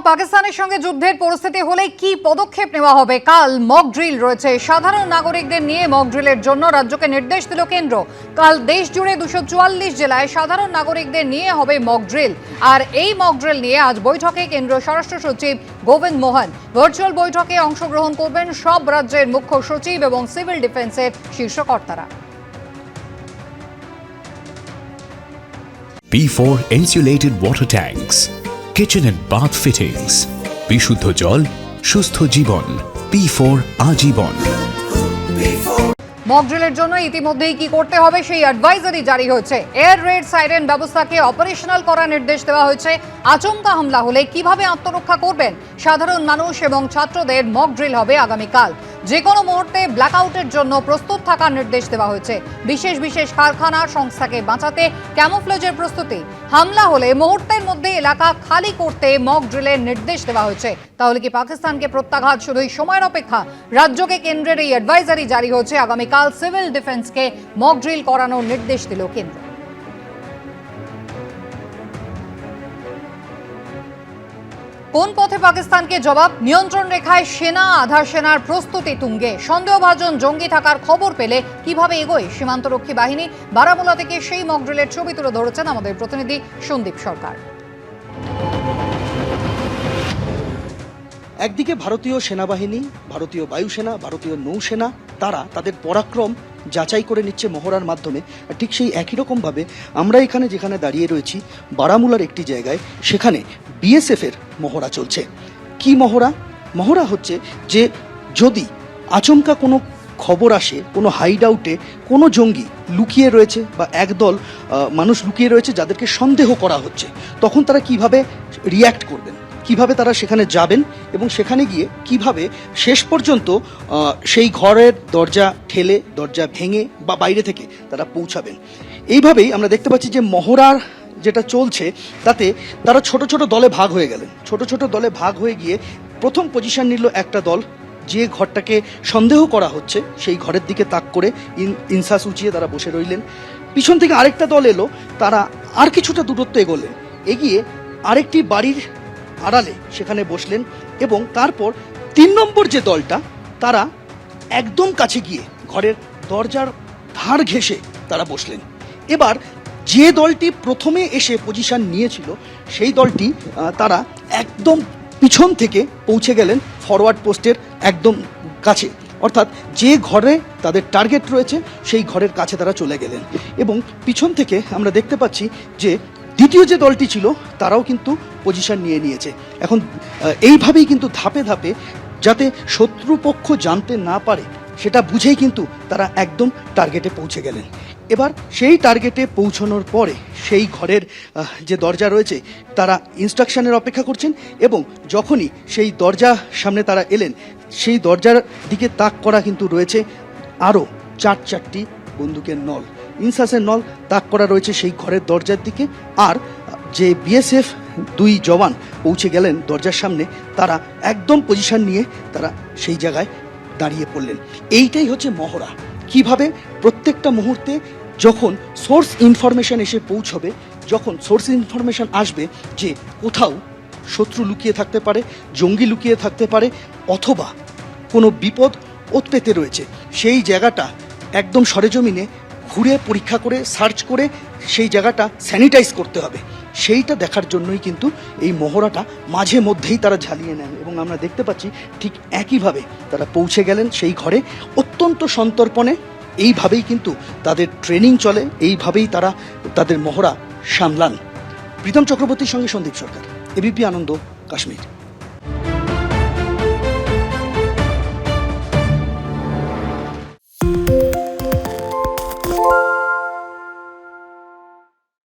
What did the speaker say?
পাকিস্তানের সঙ্গে যুদ্ধের পরিস্থিতি হলে কি পদক্ষেপ নেওয়া হবে? কাল মক ড্রিল রয়েছে। সাধারণ নাগরিকদের নিয়ে মক ড্রিলের জন্য রাজ্যকে নির্দেশ দিল কেন্দ্র। কাল দেশ জুড়ে 244 জেলায় সাধারণ নাগরিকদের নিয়ে হবে মক ড্রিল। আর এই মক ড্রিল নিয়ে আজ বৈঠকে কেন্দ্রীয় স্বরাষ্ট্র সচিব গোবিন্দ মোহন। ভার্চুয়াল বৈঠকে অংশগ্রহণ করবেন সব রাজ্যের মুখ্য সচিব এবং সিভিল ডিফেন্সের শীর্ষ কর্তারা। P4 insulated water tanks, kitchen and bath fittings, বিশুদ্ধ জল, সুস্থ জীবন, P4 আজীবন। মক ড্রিলের জন্য ইতিমধ্যেই কি করতে হবে সেই অ্যাডভাইজারি জারি হয়েছে। এয়ার রেড সাইরেন ব্যবস্থাকে অপারেশনাল করার নির্দেশ দেওয়া হয়েছে। আচমকা হামলা হলে কিভাবে আত্মরক্ষা করবেন সাধারণ মানুষ এবং ছাত্রদের মক ড্রিল হবে আগামীকাল। যে কোনো মুহূর্তে ব্ল্যাকআউটের জন্য প্রস্তুত থাকার নির্দেশ দেওয়া হয়েছে। বিশেষ বিশেষ কারখানা সংস্থাকে বাঁচাতে ক্যামোফ্লেজের প্রস্তুতি। হামলা হলে মুহূর্তের মধ্যে এলাকা খালি করতে মক ড্রিলের নির্দেশ দেওয়া হয়েছে। তাহলে কি পাকিস্তানকে প্রত্যাঘাত শুধুই সময়ের অপেক্ষা? রাজ্যকে কেন্দ্রের এই অ্যাডভাইজারি জারি হয়েছে। আগামীকাল সিভিল ডিফেন্সকে মক ড্রিল করানোর নির্দেশ দিল কেন্দ্র। কোন পথে পাকিস্তানকে জবাব? নিয়ন্ত্রণ রেখায় সেনা, আধার সেনার প্রস্তুতি তুঙ্গে। সন্দেহভাজন জঙ্গি থাকার খবর পেলে কিভাবে এগোয় সীমান্তরক্ষী বাহিনী? বারামুলা থেকে সেই মক ড্রিলের ছবি তুলে ধরেছেন আমাদের প্রতিনিধি সন্দীপ সরকার। একদিকে ভারতীয় সেনাবাহিনী, ভারতীয় বায়ুসেনা, ভারতীয় নৌসেনা তারা তাদের পরাক্রম যাচাই করে নিচ্ছে মহড়ার মাধ্যমে। ঠিক সেই একই রকমভাবে আমরা এখানে যেখানে দাঁড়িয়ে রয়েছি বারামুলার একটি জায়গায়, সেখানে বিএসএফের মহড়া চলছে। কি মহড়া? মহড়া হচ্ছে যে যদি আচমকা কোনো খবর আসে কোনো হাইড আউটে কোনো জঙ্গি লুকিয়ে রয়েছে বা একদল মানুষ লুকিয়ে রয়েছে যাদেরকে সন্দেহ করা হচ্ছে, তখন তারা কিভাবে রিয়্যাক্ট করবেন, কিভাবে তারা সেখানে যাবেন এবং সেখানে গিয়ে কিভাবে শেষ পর্যন্ত সেই ঘরের দরজা ঠেলে, দরজা ভেঙে বা বাইরে থেকে তারা পৌঁছাবেন। এইভাবেই আমরা দেখতে পাচ্ছি যে মহড়ার যেটা চলছে তাতে তারা ছোট ছোট দলে ভাগ হয়ে গেলেন। ছোট ছোট দলে ভাগ হয়ে গিয়ে প্রথম পজিশন নিল একটা দল, যে ঘরটাকে সন্দেহ করা হচ্ছে সেই ঘরের দিকে তাক করে ইনসাস উঁচিয়ে তারা বসে রইলেন। পিছন থেকে আরেকটা দল এলো, তারা আর কিছুটা দূরত্ব এগোলেন, এগিয়ে আরেকটি বাড়ির আড়ালে সেখানে বসলেন এবং তারপর 3 নম্বর যে দলটা তারা একদম কাছে গিয়ে ঘরের দরজার ধার ঘেঁষে তারা বসলেন। এবার যে দলটি প্রথমে এসে পজিশন নিয়েছিল সেই দলটি তারা একদম পিছন থেকে পৌঁছে গেলেন ফরওয়ার্ড পোস্টের একদম কাছে, অর্থাৎ যে ঘরে তাদের টার্গেট রয়েছে সেই ঘরের কাছে তারা চলে গেলেন। এবং পিছন থেকে আমরা দেখতে পাচ্ছি যে দ্বিতীয় যে দলটি ছিল তারাও কিন্তু পজিশন নিয়ে নিয়েছে। এখন এইভাবেই কিন্তু ধাপে ধাপে যাতে শত্রুপক্ষ জানতে না পারে সেটা বুঝেই কিন্তু তারা একদম টার্গেটে পৌঁছে গেলেন। এবার সেই টার্গেটে পৌঁছানোর পরে সেই ঘরের যে দরজা রয়েছে তারা ইনস্ট্রাকশনের অপেক্ষা করছেন এবং যখনই সেই দরজার সামনে তারা এলেন সেই দরজার দিকে তাক করা কিন্তু রয়েছে আরও 4টি বন্দুকের নল, ইনসাসের নল তাক করা রয়েছে সেই ঘরের দরজার দিকে। আর যে বিএসএফ 2 জওয়ান পৌঁছে গেলেন দরজার সামনে, তারা একদম পজিশন নিয়ে তারা সেই জায়গায় দাঁড়িয়ে পড়লেন। এইটাই হচ্ছে মহড়া। কিভাবে প্রত্যেকটা মুহূর্তে যখন সোর্স ইনফরমেশন এসে পৌঁছবে, যখন সোর্স ইনফরমেশন আসবে যে কোথাও শত্রু লুকিয়ে থাকতে পারে, জঙ্গি লুকিয়ে থাকতে পারে, অথবা কোনো বিপদ ওত পেতে রয়েছে, সেই জায়গাটা একদম সরেজমিনে ঘুরে পরীক্ষা করে সার্চ করে সেই জায়গাটা স্যানিটাইজ করতে হবে। সেইটা দেখার জন্যই কিন্তু এই মহড়াটা মাঝে মধ্যেই তারা ঝালিয়ে নেন এবং আমরা দেখতে পাচ্ছি ঠিক একইভাবে তারা পৌঁছে গেলেন সেই ঘরে অত্যন্ত সন্তর্পণে। এইভাবেই কিন্তু তাদের ট্রেনিং চলে, এইভাবেই তারা তাদের মহড়া সামলান। প্রীতম চক্রবর্তীর সঙ্গে সন্দীপ সরকার, এবিপি আনন্দ, কাশ্মীর।